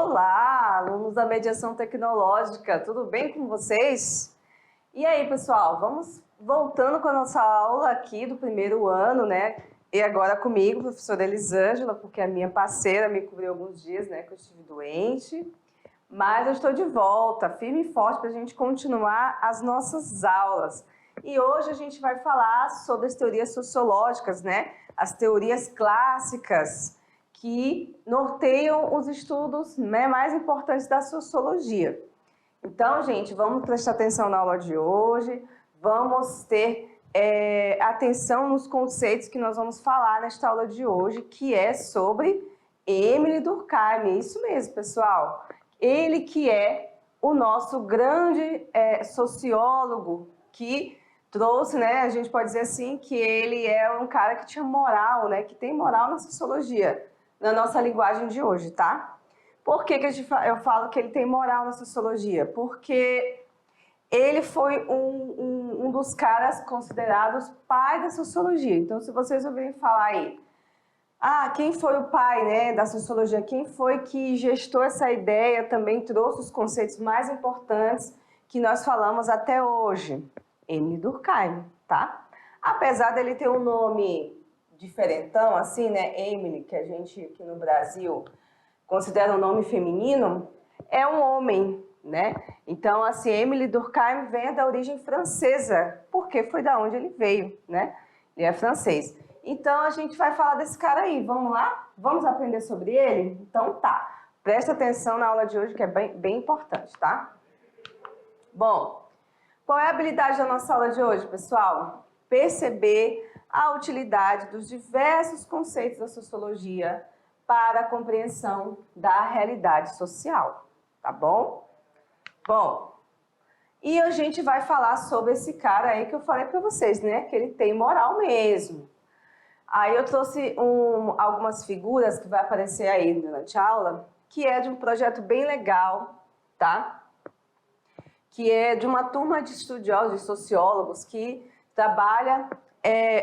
Olá, alunos da mediação tecnológica, tudo bem com vocês? E aí, pessoal, vamos voltando com a nossa aula aqui do primeiro ano, né? E agora comigo, professora Elisângela, porque a minha parceira me cobriu alguns dias, né, que eu estive doente. Mas eu estou de volta, firme e forte, para a gente continuar as nossas aulas. E hoje a gente vai falar sobre as teorias sociológicas, né? As teorias clássicas que norteiam os estudos, né, mais importantes da sociologia. Então, gente, vamos prestar atenção na aula de hoje, vamos ter atenção nos conceitos que nós vamos falar nesta aula de hoje, que é sobre Émile Durkheim. Isso mesmo, pessoal. Ele que é o nosso grande sociólogo que trouxe, né, a gente pode dizer assim, que ele é um cara que tinha moral, né, que tem moral na sociologia, na nossa linguagem de hoje, tá? Por que eu falo que ele tem moral na sociologia? Porque ele foi um dos caras considerados pai da sociologia. Então, se vocês ouvirem falar aí, quem foi o pai, né, da sociologia? Quem foi que gestou essa ideia, também trouxe os conceitos mais importantes que nós falamos até hoje? Émile Durkheim, tá? Apesar dele ter um nome diferentão, assim, né, Émile, que a gente aqui no Brasil considera um nome feminino, é um homem, né? Então, assim, Émile Durkheim vem da origem francesa, porque foi da onde ele veio, né? Ele é francês. Então, a gente vai falar desse cara aí. Vamos lá? Vamos aprender sobre ele? Então, tá. Presta atenção na aula de hoje, que é bem importante, tá? Bom, qual é a habilidade da nossa aula de hoje, pessoal? Perceber a utilidade dos diversos conceitos da sociologia para a compreensão da realidade social, tá bom? Bom, e a gente vai falar sobre esse cara aí que eu falei para vocês, né? Que ele tem moral mesmo. Aí eu trouxe algumas figuras que vai aparecer aí durante a aula, que é de um projeto bem legal, tá? Que é de uma turma de estudiosos, de sociólogos, que trabalha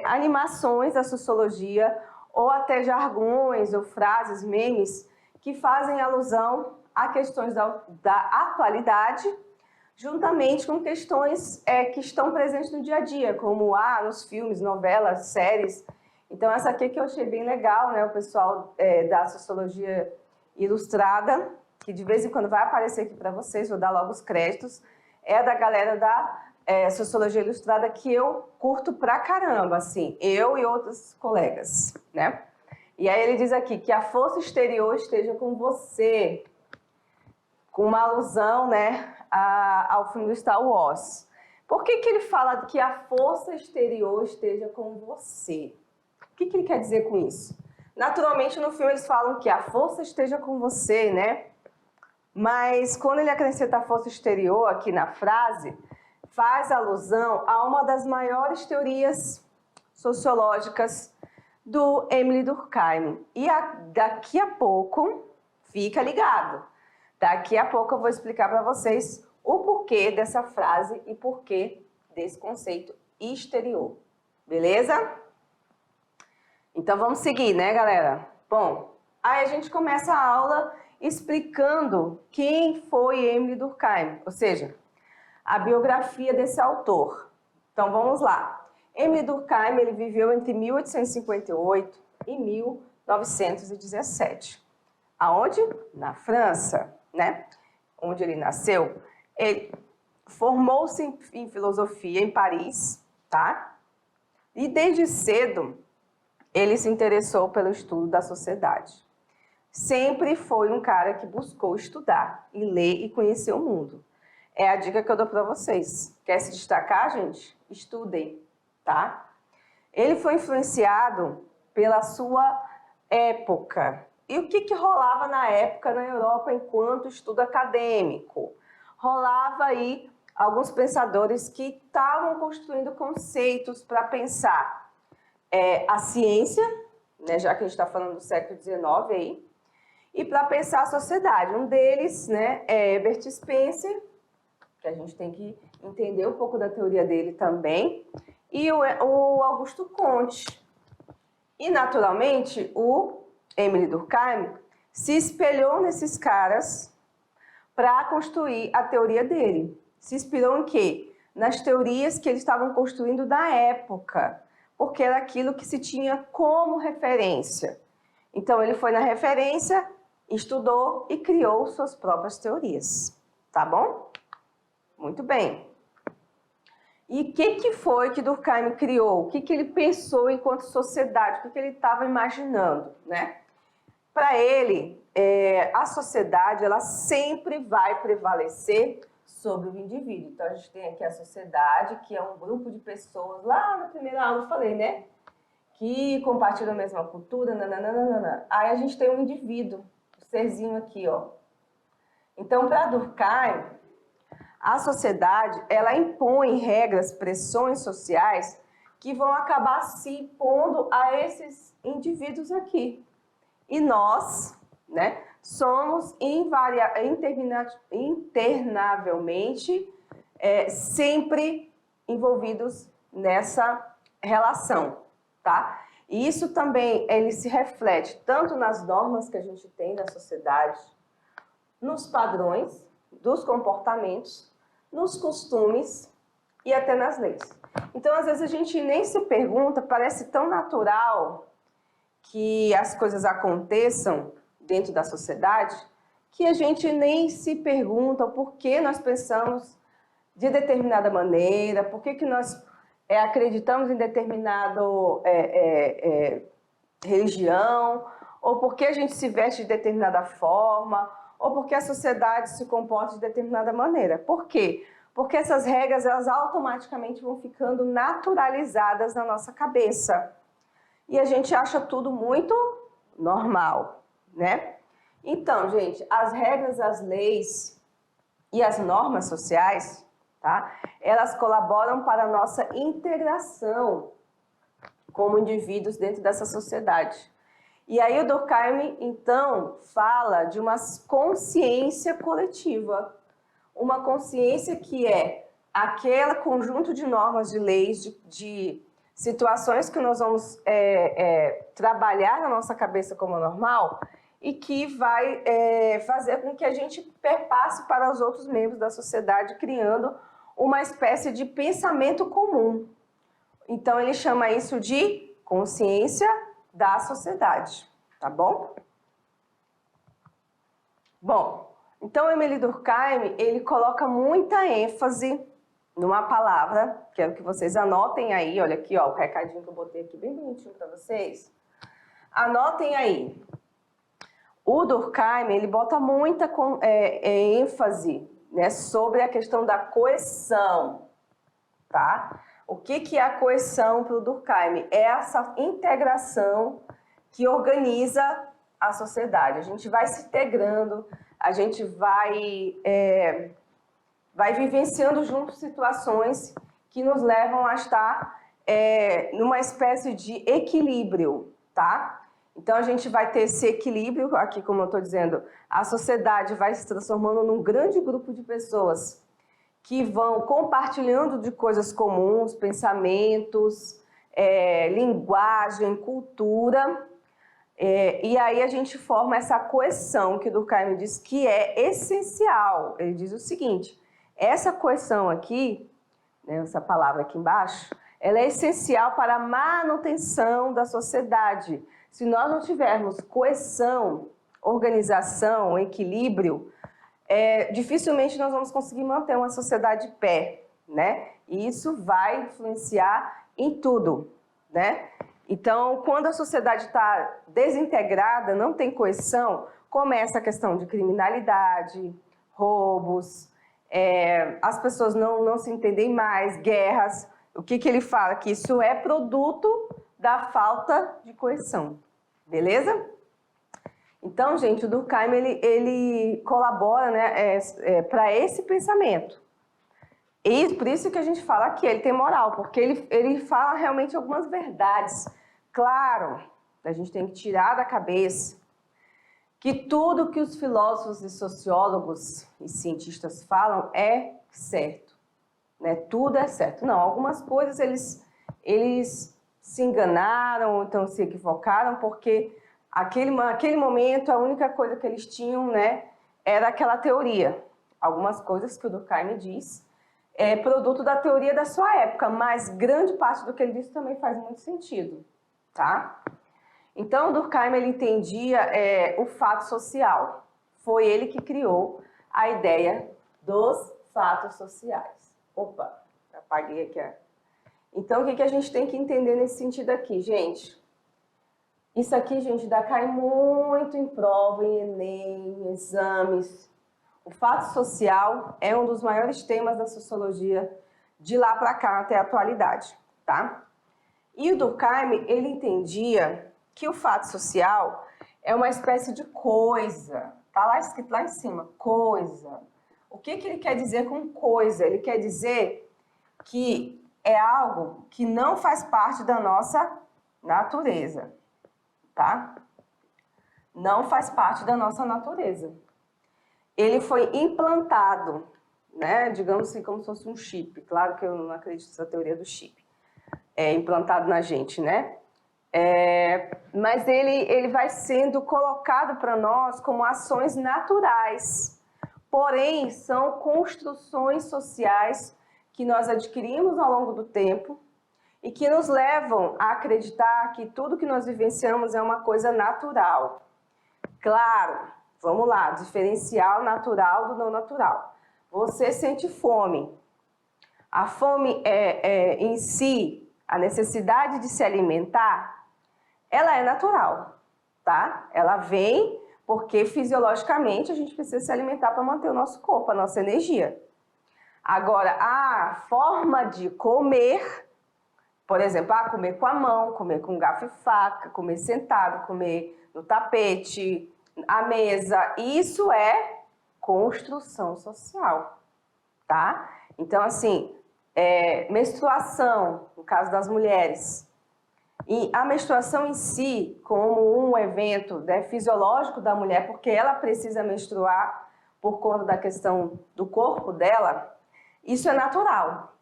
animações da sociologia, ou até jargões ou frases, memes, que fazem alusão a questões da atualidade, juntamente com questões que estão presentes no dia a dia, como nos filmes, novelas, séries. Então, essa aqui que eu achei bem legal, né? O pessoal da Sociologia Ilustrada, que de vez em quando vai aparecer aqui para vocês, vou dar logo os créditos, é da galera da Sociologia Ilustrada, que eu curto pra caramba, assim, eu e outros colegas, né? E aí ele diz aqui que a força exterior esteja com você, com uma alusão, né, ao filme do Star Wars. Por que ele fala que a força exterior esteja com você? O que ele quer dizer com isso? Naturalmente, no filme eles falam que a força esteja com você, né? Mas quando ele acrescenta a força exterior aqui na frase, faz alusão a uma das maiores teorias sociológicas do Émile Durkheim. E daqui a pouco, fica ligado, daqui a pouco eu vou explicar para vocês o porquê dessa frase e porquê desse conceito exterior. Beleza? Então vamos seguir, né, galera? Bom, aí a gente começa a aula explicando quem foi Émile Durkheim, ou seja, a biografia desse autor. Então vamos lá. Émile Durkheim, ele viveu entre 1858 e 1917. Aonde? Na França, né? Onde ele nasceu. Ele formou-se em filosofia em Paris, tá? E desde cedo ele se interessou pelo estudo da sociedade. Sempre foi um cara que buscou estudar e ler e conhecer o mundo. É a dica que eu dou para vocês. Quer se destacar, gente? Estudem, tá? Ele foi influenciado pela sua época. E o que rolava na época na Europa enquanto estudo acadêmico? Rolava aí alguns pensadores que estavam construindo conceitos para pensar a ciência, né, já que a gente está falando do século XIX aí, e para pensar a sociedade. Um deles, né, é Herbert Spencer, que a gente tem que entender um pouco da teoria dele também, e o Augusto Comte. E, naturalmente, o Émile Durkheim se espelhou nesses caras para construir a teoria dele. Se inspirou em quê? Nas teorias que eles estavam construindo na época, porque era aquilo que se tinha como referência. Então ele foi na referência, estudou e criou suas próprias teorias. Tá bom? Muito bem. E o que foi que Durkheim criou? O que ele pensou enquanto sociedade? O que ele estava imaginando, né? Para ele, a sociedade ela sempre vai prevalecer sobre o indivíduo. Então a gente tem aqui a sociedade, que é um grupo de pessoas, lá na primeira aula eu falei, né? Que compartilham a mesma cultura, nananana. Aí a gente tem um indivíduo, o serzinho aqui, ó. Então, para Durkheim, a sociedade, ela impõe regras, pressões sociais que vão acabar se impondo a esses indivíduos aqui. E nós, né, somos internavelmente sempre envolvidos nessa relação, tá? E isso também, ele se reflete tanto nas normas que a gente tem na sociedade, nos padrões dos comportamentos, nos costumes e até nas leis. Então, às vezes, a gente nem se pergunta, parece tão natural que as coisas aconteçam dentro da sociedade, que a gente nem se pergunta o porquê nós pensamos de determinada maneira, por que nós acreditamos em determinada religião, ou por que a gente se veste de determinada forma, ou porque a sociedade se comporta de determinada maneira. Por quê? Porque essas regras, elas automaticamente vão ficando naturalizadas na nossa cabeça. E a gente acha tudo muito normal, né? Então, gente, as regras, as leis e as normas sociais, tá? Elas colaboram para a nossa integração como indivíduos dentro dessa sociedade. E aí o Durkheim, então, fala de uma consciência coletiva. Uma consciência que é aquele conjunto de normas, de leis, de situações que nós vamos trabalhar na nossa cabeça como normal e que vai fazer com que a gente perpasse para os outros membros da sociedade, criando uma espécie de pensamento comum. Então, ele chama isso de consciência da sociedade, tá bom? Bom, então Émile Durkheim, ele coloca muita ênfase numa palavra, quero que vocês anotem aí, olha aqui, ó, o recadinho que eu botei aqui bem bonitinho para vocês. Anotem aí. O Durkheim, ele bota muita ênfase, né, sobre a questão da coesão, tá? O que é a coesão para o Durkheim? É essa integração que organiza a sociedade. A gente vai se integrando, a gente vai vivenciando juntos situações que nos levam a estar numa espécie de equilíbrio, tá? Então a gente vai ter esse equilíbrio, aqui como eu estou dizendo, a sociedade vai se transformando num grande grupo de pessoas que vão compartilhando de coisas comuns, pensamentos, linguagem, cultura, e aí a gente forma essa coesão que o Durkheim diz que é essencial. Ele diz o seguinte, essa coesão aqui, né, essa palavra aqui embaixo, ela é essencial para a manutenção da sociedade. Se nós não tivermos coesão, organização, equilíbrio, dificilmente nós vamos conseguir manter uma sociedade de pé, né? E isso vai influenciar em tudo, né? Então, quando a sociedade está desintegrada, não tem coesão, começa a questão de criminalidade, roubos, as pessoas não se entendem mais, guerras. O que ele fala? Que isso é produto da falta de coesão, beleza? Então, gente, o Durkheim, ele colabora, né, para esse pensamento. E por isso que a gente fala que ele tem moral, porque ele fala realmente algumas verdades. Claro, a gente tem que tirar da cabeça que tudo que os filósofos e sociólogos e cientistas falam é certo, né? Tudo é certo. Não, algumas coisas eles se enganaram, ou então se equivocaram, porque Aquele momento, a única coisa que eles tinham, né, era aquela teoria. Algumas coisas que o Durkheim diz é produto da teoria da sua época, mas grande parte do que ele disse também faz muito sentido, tá? Então, o Durkheim, ele entendia o fato social. Foi ele que criou a ideia dos fatos sociais. Opa, apaguei aqui. Então, o que a gente tem que entender nesse sentido aqui, gente? Isso aqui, gente, cai muito em prova, em Enem, em exames. O fato social é um dos maiores temas da sociologia de lá para cá, até a atualidade, tá? E o Durkheim, ele entendia que o fato social é uma espécie de coisa. Tá lá escrito lá em cima, coisa. O que ele quer dizer com coisa? Ele quer dizer que é algo que não faz parte da nossa natureza, tá? Não faz parte da nossa natureza. Ele foi implantado, né? Digamos assim, como se fosse um chip. Claro que eu não acredito nessa teoria do chip. É implantado na gente, né? Mas ele vai sendo colocado para nós como ações naturais. Porém, são construções sociais que nós adquirimos ao longo do tempo e que nos levam a acreditar que tudo que nós vivenciamos é uma coisa natural. Claro, vamos lá, diferenciar o natural do não natural. Você sente fome. A fome em si, a necessidade de se alimentar, ela é natural, tá? Ela vem porque fisiologicamente a gente precisa se alimentar para manter o nosso corpo, a nossa energia. Agora, a forma de comer, por exemplo, comer com a mão, comer com garfo e faca, comer sentado, comer no tapete, à mesa, isso é construção social, tá? Então, assim, menstruação, no caso das mulheres, e a menstruação em si, como um evento fisiológico da mulher, porque ela precisa menstruar por conta da questão do corpo dela, isso é natural.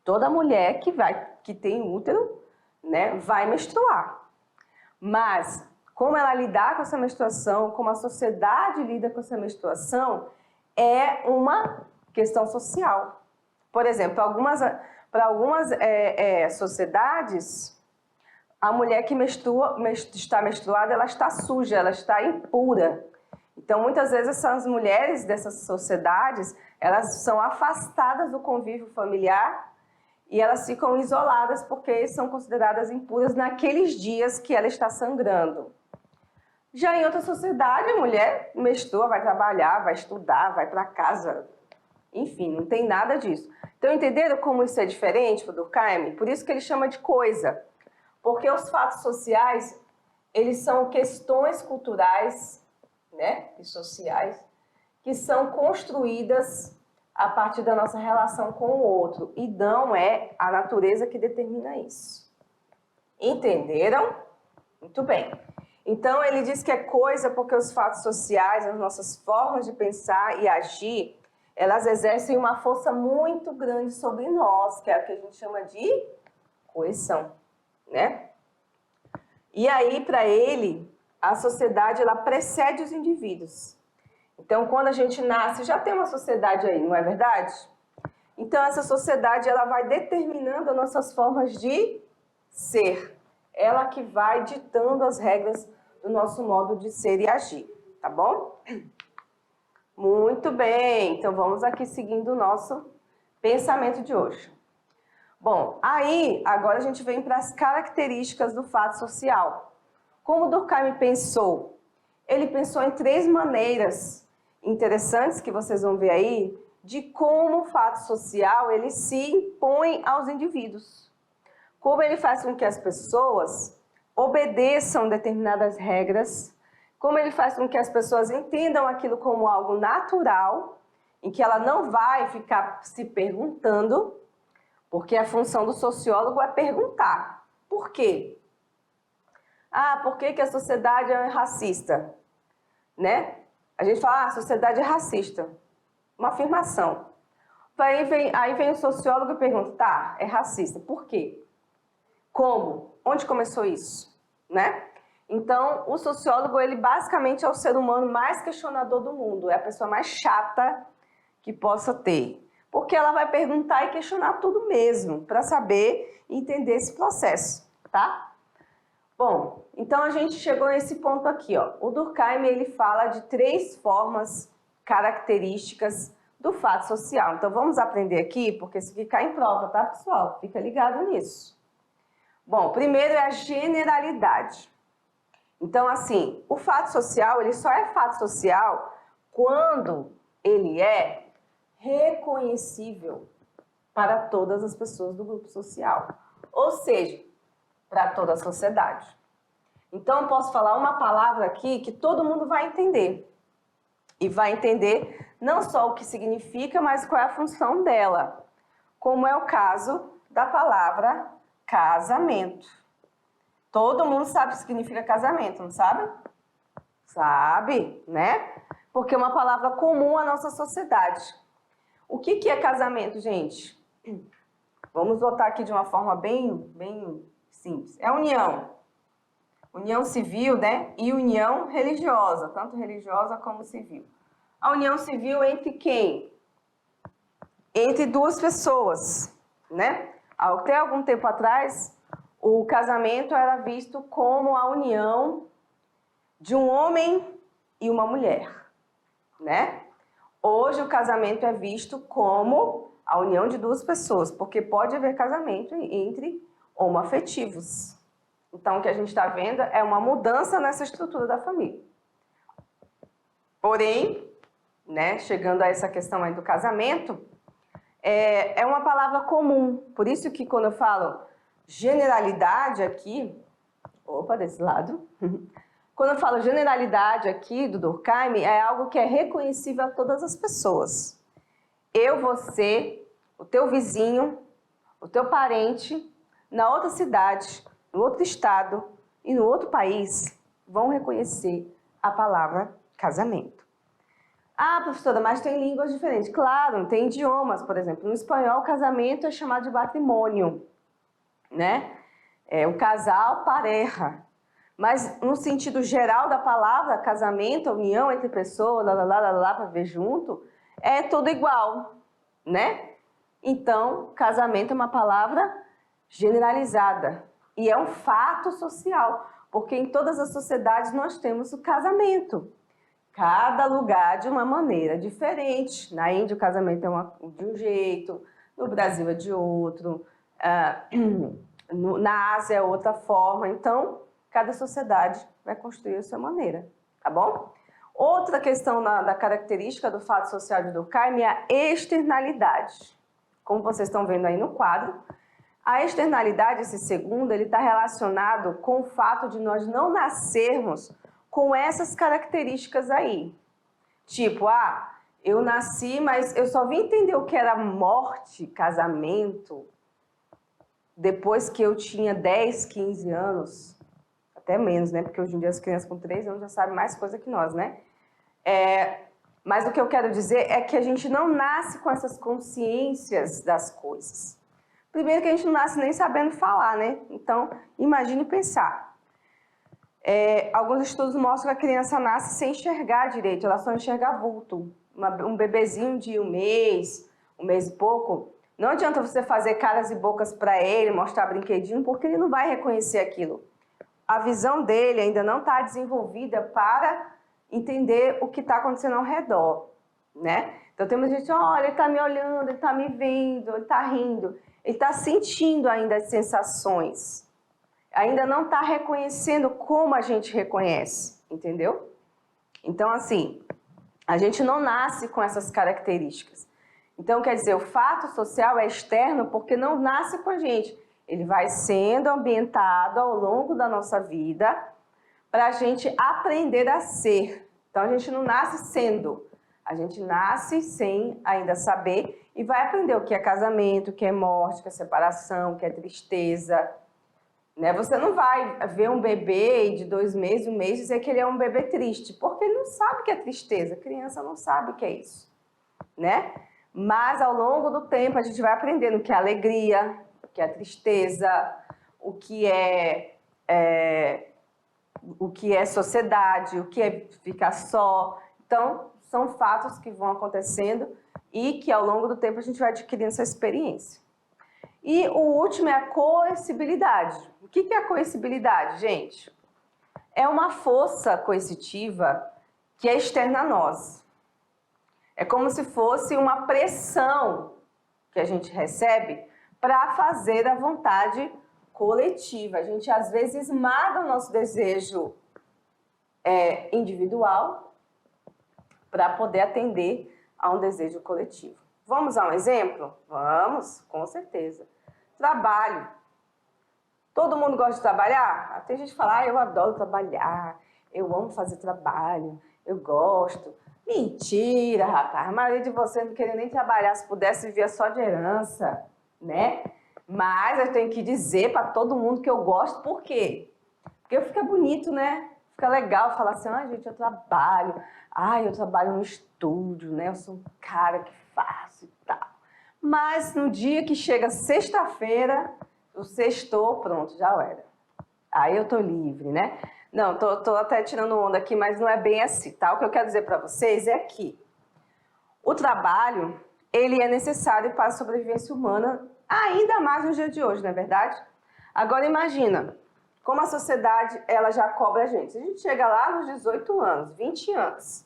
Toda mulher que tem útero, né, vai menstruar. Mas como ela lidar com essa menstruação, como a sociedade lida com essa menstruação, é uma questão social. Por exemplo, para algumas sociedades, a mulher que está menstruada, ela está suja, ela está impura. Então, muitas vezes, essas mulheres dessas sociedades, elas são afastadas do convívio familiar e elas ficam isoladas porque são consideradas impuras naqueles dias que ela está sangrando. Já em outra sociedade, a mulher menstrua, vai trabalhar, vai estudar, vai para casa, enfim, não tem nada disso. Então, entenderam como isso é diferente para o Durkheim? Por isso que ele chama de coisa. Porque os fatos sociais, eles são questões culturais, né, e sociais, que são construídas a partir da nossa relação com o outro. E não é a natureza que determina isso. Entenderam? Muito bem. Então, ele diz que é coisa porque os fatos sociais, as nossas formas de pensar e agir, elas exercem uma força muito grande sobre nós, que é o que a gente chama de coerção, né? E aí, para ele, a sociedade, ela precede os indivíduos. Então, quando a gente nasce, já tem uma sociedade aí, não é verdade? Então, essa sociedade, ela vai determinando as nossas formas de ser. Ela que vai ditando as regras do nosso modo de ser e agir, tá bom? Muito bem, então vamos aqui seguindo o nosso pensamento de hoje. Bom, aí agora a gente vem para as características do fato social. Como Durkheim pensou? Ele pensou em 3 maneiras interessantes que vocês vão ver aí de como o fato social ele se impõe aos indivíduos. Como ele faz com que as pessoas obedeçam determinadas regras, como ele faz com que as pessoas entendam aquilo como algo natural, em que ela não vai ficar se perguntando, porque a função do sociólogo é perguntar. Por quê? Por que a sociedade é racista? Né? A gente fala, a sociedade é racista. Uma afirmação. Aí vem o sociólogo e pergunta, é racista. Por quê? Como? Onde começou isso? Né? Então, o sociólogo, ele basicamente é o ser humano mais questionador do mundo, é a pessoa mais chata que possa ter. Porque ela vai perguntar e questionar tudo mesmo, para saber e entender esse processo, tá? Bom, então a gente chegou nesse ponto aqui, ó. O Durkheim, ele fala de 3 formas características do fato social. Então vamos aprender aqui, porque isso aqui cai em prova, tá, pessoal? Fica ligado nisso. Bom, primeiro é a generalidade. Então, assim, o fato social, ele só é fato social quando ele é reconhecível para todas as pessoas do grupo social. Ou seja, para toda a sociedade. Então, eu posso falar uma palavra aqui que todo mundo vai entender. E vai entender não só o que significa, mas qual é a função dela. Como é o caso da palavra casamento. Todo mundo sabe o que significa casamento, não sabe? Sabe, né? Porque é uma palavra comum à nossa sociedade. O que é casamento, gente? Vamos botar aqui de uma forma bem simples. É união. União civil, né? E união religiosa, tanto religiosa como civil. A união civil entre quem? Entre 2 pessoas, né? Até algum tempo atrás, o casamento era visto como a união de um homem e uma mulher, né? Hoje o casamento é visto como a união de 2 pessoas, porque pode haver casamento entre homoafetivos. Então, o que a gente está vendo é uma mudança nessa estrutura da família. Porém, né, chegando a essa questão aí do casamento, é uma palavra comum. Por isso que quando eu falo generalidade aqui, opa, desse lado, quando eu falo generalidade aqui do Durkheim, é algo que é reconhecível a todas as pessoas. Eu, você, o teu vizinho, o teu parente, na outra cidade, no outro estado e no outro país, vão reconhecer a palavra casamento. Ah, professora, mas tem línguas diferentes. Claro, tem idiomas, por exemplo. No espanhol, casamento é chamado de matrimônio, né? É o casal, pareja. Mas no sentido geral da palavra, casamento, união entre pessoas, para ver junto, é tudo igual, né? Então, casamento é uma palavra generalizada e é um fato social, porque em todas as sociedades nós temos o casamento. Cada lugar de uma maneira diferente. Na Índia o casamento é de um jeito, no Brasil é de outro, na Ásia é outra forma. Então, cada sociedade vai construir a sua maneira, tá bom? Outra questão da característica do fato social de Durkheim é a externalidade. Como vocês estão vendo aí no quadro, a externalidade, esse segundo, ele está relacionado com o fato de nós não nascermos com essas características aí. Tipo, eu nasci, mas eu só vim entender o que era morte, casamento, depois que eu tinha 10, 15 anos, até menos, né? Porque hoje em dia as crianças com 3 anos já sabem mais coisa que nós, né? Mas o que eu quero dizer é que a gente não nasce com essas consciências das coisas. Primeiro que a gente não nasce nem sabendo falar, né? Então, imagine pensar. Alguns estudos mostram que a criança nasce sem enxergar direito, ela só enxerga vulto. Um bebezinho de um mês e pouco, não adianta você fazer caras e bocas para ele, mostrar brinquedinho, porque ele não vai reconhecer aquilo. A visão dele ainda não está desenvolvida para entender o que está acontecendo ao redor, né? Então tem muita gente, olha, ele está me olhando, ele está me vendo, ele está rindo, ele está sentindo ainda as sensações. Ainda não está reconhecendo como a gente reconhece, entendeu? Então, assim, a gente não nasce com essas características. Então, quer dizer, o fato social é externo porque não nasce com a gente. Ele vai sendo ambientado ao longo da nossa vida para a gente aprender a ser. Então, a gente não nasce sendo. A gente nasce sem ainda saber e vai aprender o que é casamento, o que é morte, o que é separação, o que é tristeza. Né? Você não vai ver um bebê de 2 meses, 1 mês, dizer que ele é um bebê triste, porque ele não sabe o que é tristeza. A criança não sabe o que é isso, né? Mas ao longo do tempo a gente vai aprendendo o que é alegria, o que é tristeza, o que é o que é sociedade, o que é ficar só. Então, são fatos que vão acontecendo e que ao longo do tempo a gente vai adquirindo essa experiência. E o último é a coercibilidade. O que é a coercibilidade, gente? É uma força coercitiva que é externa a nós. É como se fosse uma pressão que a gente recebe para fazer a vontade coletiva. A gente às vezes esmaga o nosso desejo individual para poder atender a um desejo coletivo. Vamos a um exemplo? Vamos, com certeza. Trabalho. Todo mundo gosta de trabalhar? Tem gente que fala, eu adoro trabalhar, eu amo fazer trabalho, eu gosto. Mentira, rapaz. A maioria de vocês não queria nem trabalhar, se pudesse vivia só de herança, né? Mas eu tenho que dizer para todo mundo que eu gosto, por quê? Porque fica bonito, né? Fica legal falar assim, gente, eu trabalho no estúdio, né? Eu sou um cara que faço e tal. Mas no dia que chega sexta-feira, o sextou, pronto, já era. Aí eu tô livre, né? Não, tô até tirando onda aqui, mas não é bem assim, tá? O que eu quero dizer para vocês é que o trabalho, ele é necessário para a sobrevivência humana, ainda mais no dia de hoje, não é verdade? Agora imagina, como a sociedade, ela já cobra a gente. A gente chega lá nos 18 anos, 20 anos.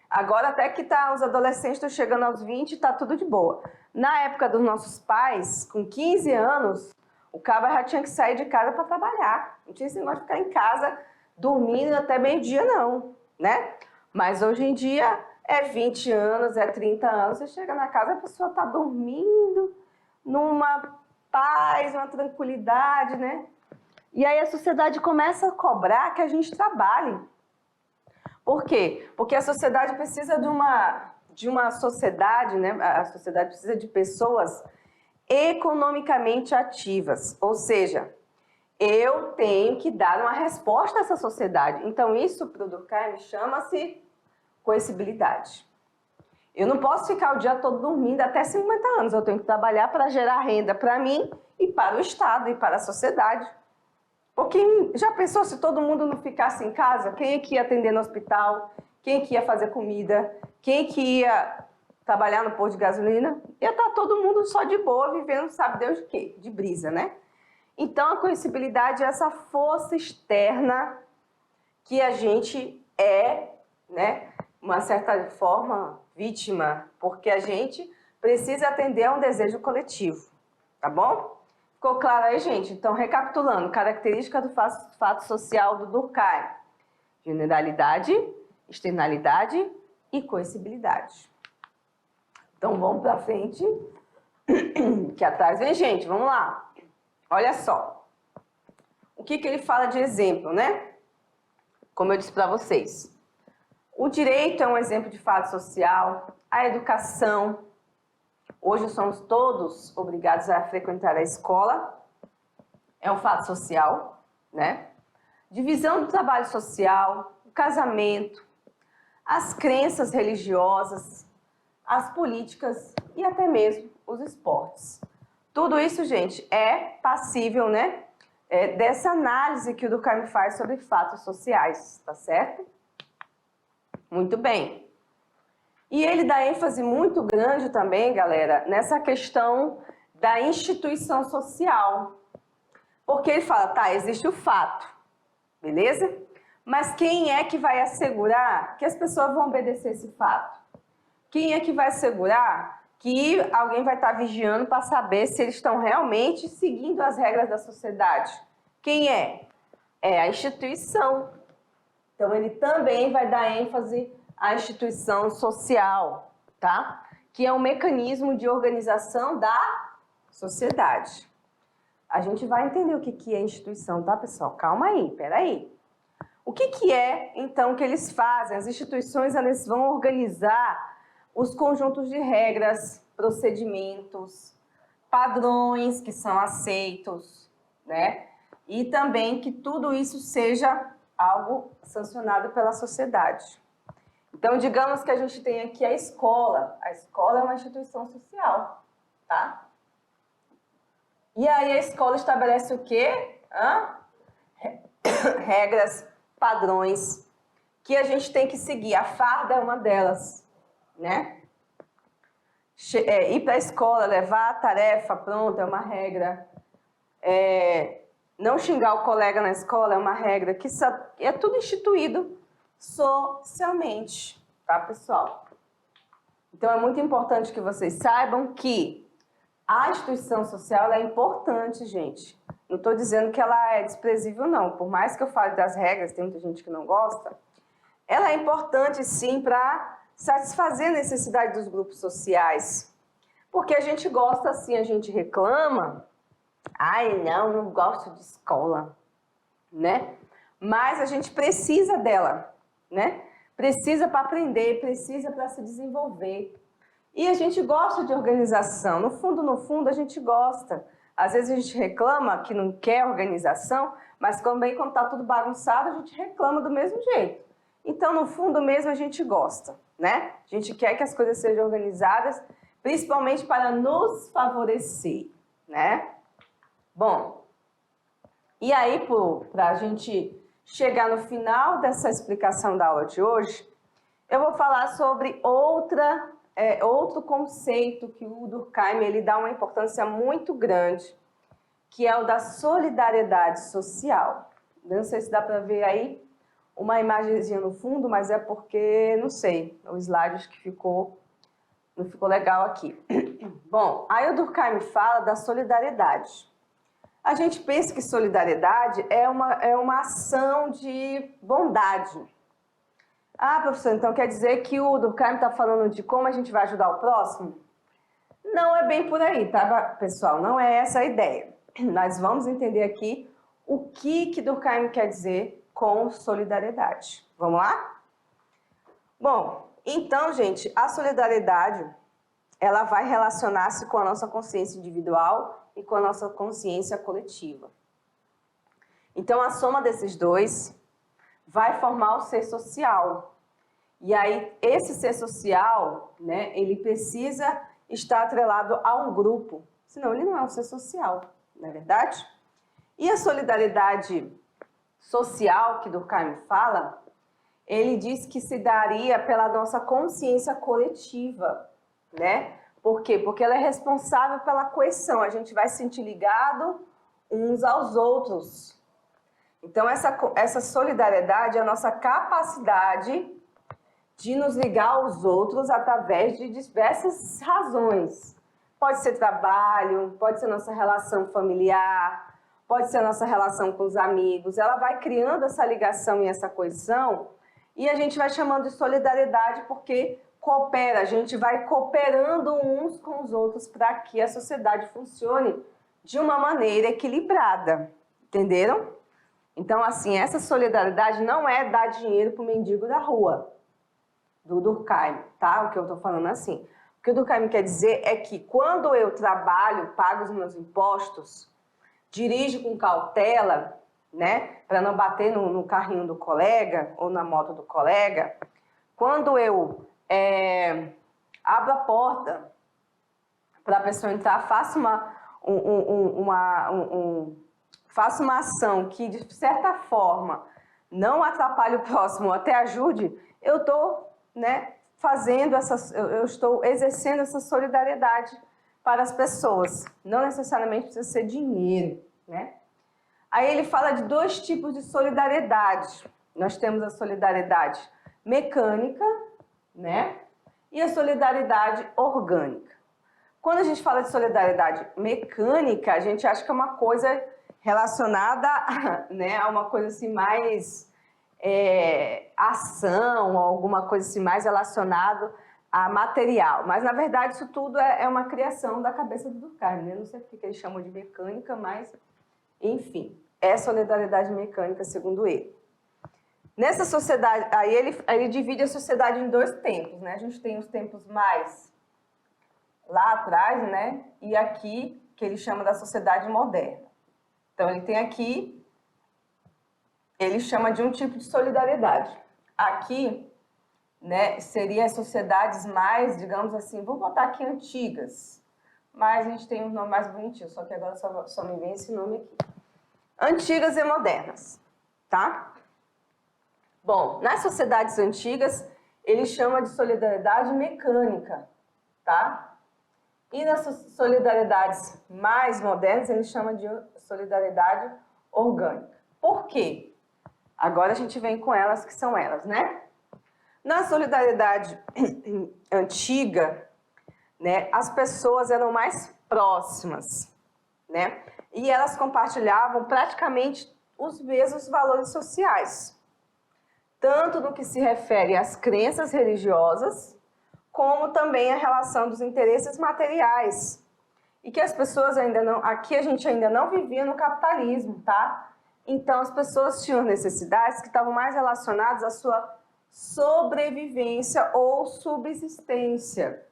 Agora até que os adolescentes estão chegando aos 20, tá tudo de boa. Na época dos nossos pais, com 15 anos, o cara já tinha que sair de casa para trabalhar. Não tinha esse negócio de ficar em casa dormindo até meio-dia, não, né? Mas hoje em dia é 20 anos, é 30 anos, você chega na casa, a pessoa está dormindo numa paz, uma tranquilidade, né? E aí a sociedade começa a cobrar que a gente trabalhe. Por quê? Porque a sociedade precisa de uma sociedade, né? A sociedade precisa de pessoas economicamente ativas, ou seja, eu tenho que dar uma resposta a essa sociedade. Então isso para o Durkheim chama-se coercibilidade. Eu não posso ficar o dia todo dormindo até 50 anos, eu tenho que trabalhar para gerar renda para mim e para o Estado e para a sociedade. Porque já pensou se todo mundo não ficasse em casa? Quem é que ia atender no hospital? Quem é que ia fazer comida? Quem é que ia trabalhar no posto de gasolina? Ia estar todo mundo só de boa, vivendo sabe Deus de quê? De brisa, né? Então a coercibilidade é essa força externa que a gente é, né, uma certa forma, vítima, porque a gente precisa atender a um desejo coletivo, tá bom? Ficou claro aí, gente? Então, recapitulando, característica do fato social do Durkheim: generalidade, externalidade e coercibilidade. Então, vamos para frente, que atrás vem gente, vamos lá. Olha só, o que ele fala de exemplo, né? Como eu disse para vocês, o direito é um exemplo de fato social, a educação. Hoje somos todos obrigados a frequentar a escola, é um fato social, né? Divisão do trabalho social, o casamento, as crenças religiosas, as políticas e até mesmo os esportes. Tudo isso, gente, é passível, né? Dessa análise que o Durkheim faz sobre fatos sociais, tá certo? Muito bem. E ele dá ênfase muito grande também, galera, nessa questão da instituição social. Porque ele fala, tá, existe o fato, beleza? Mas quem é que vai assegurar que as pessoas vão obedecer esse fato? Quem é que vai assegurar que alguém vai estar vigiando para saber se eles estão realmente seguindo as regras da sociedade? Quem é? É a instituição. Então, ele também vai dar ênfase à instituição social, tá? Que é um mecanismo de organização da sociedade. A gente vai entender o que é instituição, tá, pessoal? Calma aí, peraí. O que é, então, que eles fazem? As instituições, elas vão organizar os conjuntos de regras, procedimentos, padrões que são aceitos, né? E também que tudo isso seja algo sancionado pela sociedade. Então, digamos que a gente tem aqui a escola. A escola é uma instituição social, tá? E aí a escola estabelece o quê? Regras padrões que a gente tem que seguir. A farda é uma delas, né? Ir para a escola, levar a tarefa pronta é uma regra. Não xingar o colega na escola é uma regra, que é tudo instituído socialmente, tá, pessoal? Então, é muito importante que vocês saibam que a instituição social é importante, gente. Não estou dizendo que ela é desprezível, não. Por mais que eu fale das regras, tem muita gente que não gosta, ela é importante, sim, para satisfazer a necessidade dos grupos sociais. Porque a gente gosta, assim, a gente reclama. Ai, não gosto de escola, né? Mas a gente precisa dela, né? Precisa para aprender, precisa para se desenvolver. E a gente gosta de organização. No fundo, a gente gosta. Às vezes a gente reclama que não quer organização, mas também quando está tudo bagunçado, a gente reclama do mesmo jeito. Então, no fundo mesmo, a gente gosta, né? A gente quer que as coisas sejam organizadas, principalmente para nos favorecer, né? Bom, e aí, para a gente chegar no final dessa explicação da aula de hoje, eu vou falar sobre outro conceito que o Durkheim ele dá uma importância muito grande, que é o da solidariedade social. Não sei se dá para ver aí uma imagenzinha no fundo, mas é porque, não sei, o slide acho que não ficou legal aqui. Bom, aí o Durkheim fala da solidariedade. A gente pensa que solidariedade é uma ação de bondade. Ah, professor, então quer dizer que o Durkheim está falando de como a gente vai ajudar o próximo? Não é bem por aí, tá, pessoal? Não é essa a ideia. Nós vamos entender aqui o que Durkheim quer dizer com solidariedade. Vamos lá? Bom, então, gente, a solidariedade ela vai relacionar-se com a nossa consciência individual e com a nossa consciência coletiva. Então, a soma desses dois vai formar o ser social. E aí, esse ser social, né, ele precisa estar atrelado a um grupo, senão ele não é um ser social, não é verdade? E a solidariedade social que Durkheim fala, ele diz que se daria pela nossa consciência coletiva, né? Por quê? Porque ela é responsável pela coesão, a gente vai se sentir ligado uns aos outros. Então, essa solidariedade é a nossa capacidade de nos ligar aos outros através de diversas razões. Pode ser trabalho, pode ser nossa relação familiar, pode ser a nossa relação com os amigos. Ela vai criando essa ligação e essa coesão e a gente vai chamando de solidariedade porque coopera, a gente vai cooperando uns com os outros para que a sociedade funcione de uma maneira equilibrada. Entenderam? Então, assim, essa solidariedade não é dar dinheiro para o mendigo da rua, do Durkheim, tá? O que eu estou falando assim. O que o Durkheim quer dizer é que quando eu trabalho, pago os meus impostos, dirijo com cautela, né? Para não bater no carrinho do colega ou na moto do colega, quando eu abro a porta para a pessoa entrar, faço uma ação que, de certa forma, não atrapalhe o próximo, até ajude, eu estou, né, eu estou exercendo essa solidariedade para as pessoas. Não necessariamente precisa ser dinheiro, né? Aí ele fala de dois tipos de solidariedade. Nós temos a solidariedade mecânica, né? E a solidariedade orgânica. Quando a gente fala de solidariedade mecânica, a gente acha que é uma coisa relacionada, né, a uma coisa assim mais ação, alguma coisa assim mais relacionada a material. Mas, na verdade, isso tudo é uma criação da cabeça do Durkheim, né? Não sei porque que eles chamam de mecânica, mas, enfim, é solidariedade mecânica, segundo ele. Nessa sociedade, aí ele divide a sociedade em dois tempos, né? A gente tem os tempos mais lá atrás, né? E aqui, que ele chama da sociedade moderna. Então, ele tem aqui, ele chama de um tipo de solidariedade. Aqui, né, seria as sociedades mais, digamos assim, vou botar aqui antigas, mas a gente tem um nome mais bonitinho, só que agora só me vem esse nome aqui. Antigas e modernas, tá? Bom, nas sociedades antigas, ele chama de solidariedade mecânica, tá? E nas solidariedades mais modernas, ele chama de solidariedade orgânica. Por quê? Agora a gente vem com elas, que são elas, né? Na solidariedade antiga, né, as pessoas eram mais próximas, né? E elas compartilhavam praticamente os mesmos valores sociais, tanto no que se refere às crenças religiosas, como também a relação dos interesses materiais. E que as pessoas ainda não... Aqui a gente ainda não vivia no capitalismo, tá? Então as pessoas tinham necessidades que estavam mais relacionadas à sua sobrevivência ou subsistência,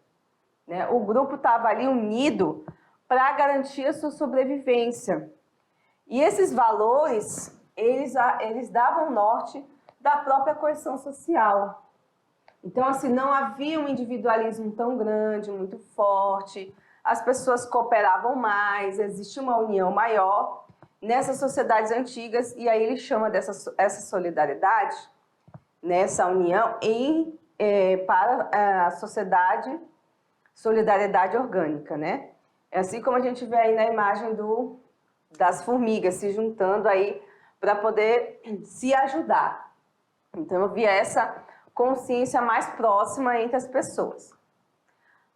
né? O grupo estava ali unido para garantir a sua sobrevivência. E esses valores, eles davam norte da própria coesão social. Então, assim, não havia um individualismo tão grande, muito forte, as pessoas cooperavam mais, existia uma união maior nessas sociedades antigas, e aí ele chama essa solidariedade, nessa união, para a solidariedade orgânica, né? É assim como a gente vê aí na imagem das formigas se juntando aí para poder se ajudar. Então, eu vi essa consciência mais próxima entre as pessoas.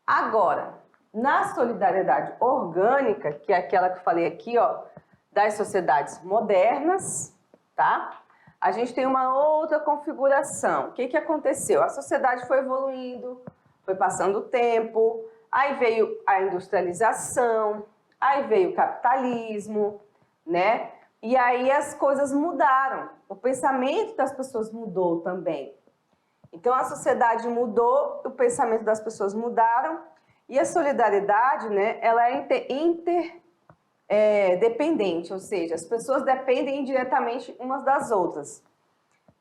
Agora, na solidariedade orgânica, que é aquela que eu falei aqui, ó, das sociedades modernas, tá? A gente tem uma outra configuração. O que aconteceu? A sociedade foi evoluindo, foi passando o tempo, aí veio a industrialização, aí veio o capitalismo, né? E aí as coisas mudaram, o pensamento das pessoas mudou também. Então a sociedade mudou, o pensamento das pessoas mudaram, e a solidariedade, né, ela é interdependente, ou seja, as pessoas dependem diretamente umas das outras.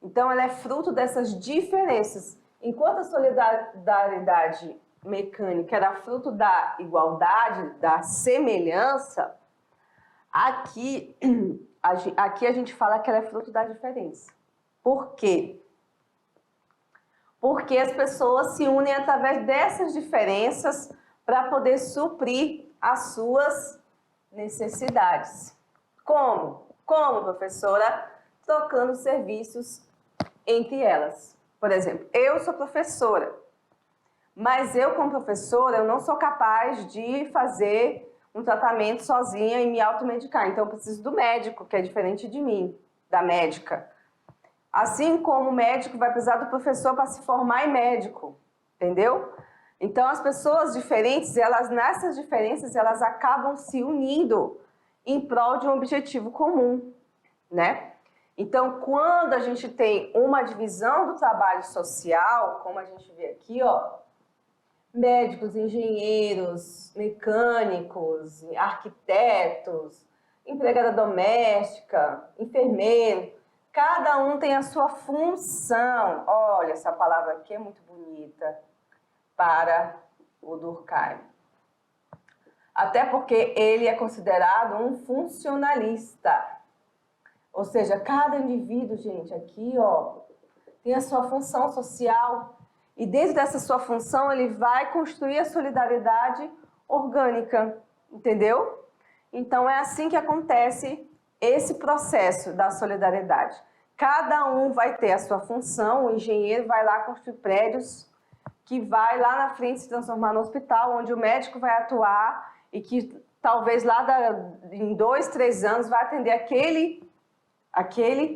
Então ela é fruto dessas diferenças. Enquanto a solidariedade mecânica era fruto da igualdade, da semelhança, aqui a gente fala que ela é fruto da diferença. Por quê? Porque as pessoas se unem através dessas diferenças para poder suprir as suas necessidades. Como? Como, professora? Trocando serviços entre elas. Por exemplo, eu sou professora, mas eu, como professora, eu não sou capaz de fazer um tratamento sozinha e me automedicar. Então, eu preciso do médico, que é diferente de mim, da médica. Assim como o médico vai precisar do professor para se formar em médico, entendeu? Então, as pessoas diferentes, nessas diferenças, elas acabam se unindo em prol de um objetivo comum, né? Então, quando a gente tem uma divisão do trabalho social, como a gente vê aqui, ó, médicos, engenheiros, mecânicos, arquitetos, empregada doméstica, enfermeiro, cada um tem a sua função. Olha, essa palavra aqui é muito bonita para o Durkheim. Até porque ele é considerado um funcionalista. Ou seja, cada indivíduo, gente, aqui, ó, tem a sua função social. E dentro dessa sua função, ele vai construir a solidariedade orgânica, entendeu? Então, é assim que acontece esse processo da solidariedade. Cada um vai ter a sua função, o engenheiro vai lá construir prédios, que vai lá na frente se transformar no hospital, onde o médico vai atuar e que talvez lá em 2, 3 anos vai atender aquele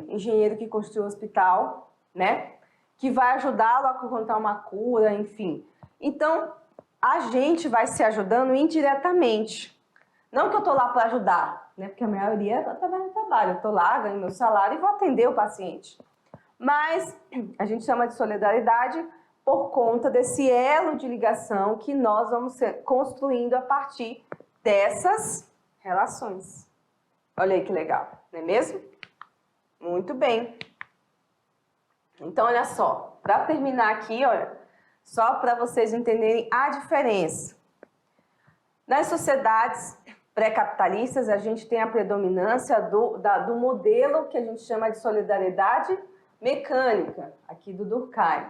engenheiro que construiu o hospital, né? Que vai ajudá-lo a encontrar uma cura, enfim. Então, a gente vai se ajudando indiretamente. Não que eu estou lá para ajudar, né? Porque a maioria está trabalhando no trabalho. Eu estou lá, ganho meu salário e vou atender o paciente. Mas a gente chama de solidariedade por conta desse elo de ligação que nós vamos construindo a partir dessas relações. Olha aí que legal, não é mesmo? Muito bem. Então, olha só, para terminar aqui, olha, só para vocês entenderem a diferença. Nas sociedades pré-capitalistas, a gente tem a predominância do modelo que a gente chama de solidariedade mecânica, aqui do Durkheim.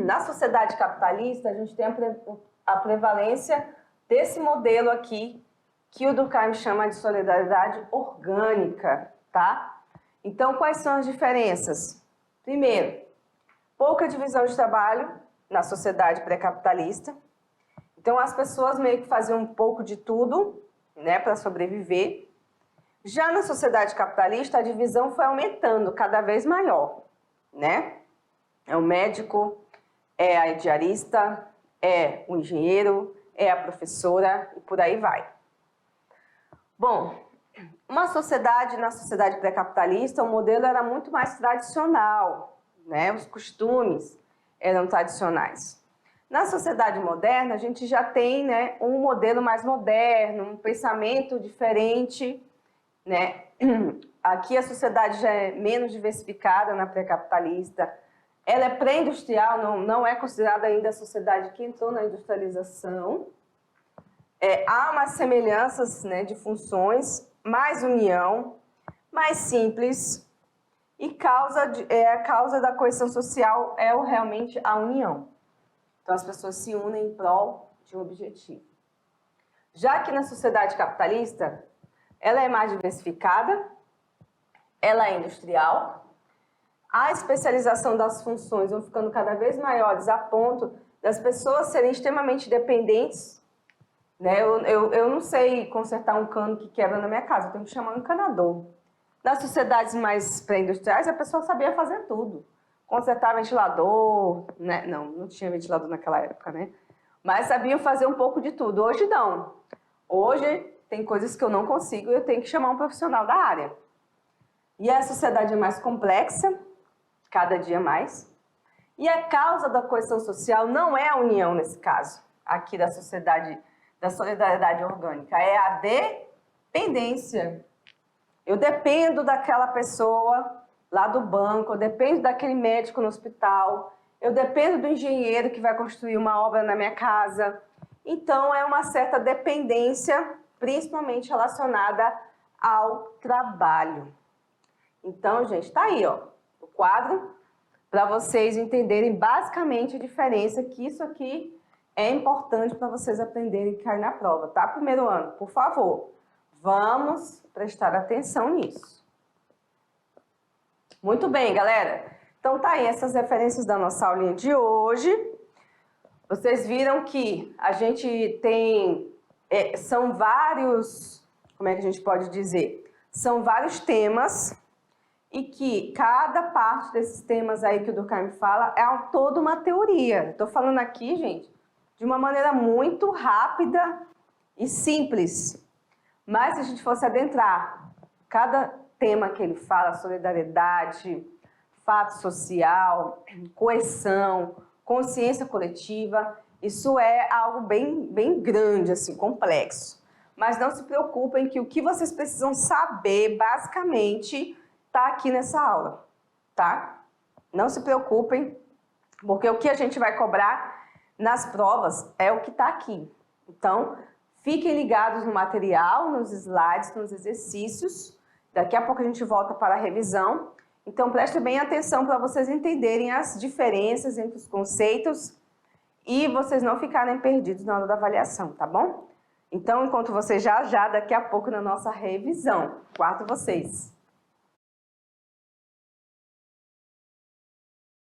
Na sociedade capitalista, a gente tem a prevalência desse modelo aqui, que o Durkheim chama de solidariedade orgânica, tá? Então, quais são as diferenças? Primeiro, pouca divisão de trabalho na sociedade pré-capitalista. Então, as pessoas meio que faziam um pouco de tudo, né, para sobreviver. Já na sociedade capitalista, a divisão foi aumentando, cada vez maior, né? É o médico, é a diarista, é o engenheiro, é a professora e por aí vai. Bom, na sociedade pré-capitalista, o modelo era muito mais tradicional, né? Os costumes eram tradicionais. Na sociedade moderna, a gente já tem, né, um modelo mais moderno, um pensamento diferente, né? Aqui a sociedade já é menos diversificada na pré-capitalista. Ela é pré-industrial, não é considerada ainda a sociedade que entrou na industrialização. Há umas semelhanças, né, de funções, mais união, mais simples, e a causa da coesão social é realmente a união. Então as pessoas se unem em prol de um objetivo. Já que na sociedade capitalista, ela é mais diversificada, ela é industrial, a especialização das funções vão ficando cada vez maiores a ponto das pessoas serem extremamente dependentes, né? Eu não sei consertar um cano que quebra na minha casa, eu tenho que chamar um encanador. Nas sociedades mais pré-industriais, a pessoa sabia fazer tudo. Consertar ventilador, né? Não tinha ventilador naquela época, né? Mas sabiam fazer um pouco de tudo. Hoje não. Hoje tem coisas que eu não consigo e eu tenho que chamar um profissional da área. E a sociedade é mais complexa, cada dia mais. E a causa da coesão social não é a união nesse caso, aqui da sociedade, da solidariedade orgânica, é a dependência. Eu dependo daquela pessoa lá do banco, eu dependo daquele médico no hospital, eu dependo do engenheiro que vai construir uma obra na minha casa. Então, é uma certa dependência, principalmente relacionada ao trabalho. Então, gente, tá aí, ó, o quadro, para vocês entenderem basicamente a diferença, que isso aqui é importante para vocês aprenderem e cair na prova, tá? Primeiro ano, por favor, vamos prestar atenção nisso. Muito bem, galera. Então tá aí essas referências da nossa aulinha de hoje. Vocês viram que a gente tem, são vários, como é que a gente pode dizer? São vários temas e que cada parte desses temas aí que o Durkheim fala é toda uma teoria. Estou falando aqui, gente, de uma maneira muito rápida e simples. Mas se a gente fosse adentrar cada tema que ele fala, solidariedade, fato social, coesão, consciência coletiva, isso é algo bem grande, assim, complexo. Mas não se preocupem que o que vocês precisam saber, basicamente, está aqui nessa aula, tá? Não se preocupem, porque o que a gente vai cobrar nas provas é o que está aqui. Então, fiquem ligados no material, nos slides, nos exercícios. Daqui a pouco a gente volta para a revisão. Então, prestem bem atenção para vocês entenderem as diferenças entre os conceitos e vocês não ficarem perdidos na hora da avaliação, tá bom? Então, encontro vocês já daqui a pouco na nossa revisão. Guardo vocês.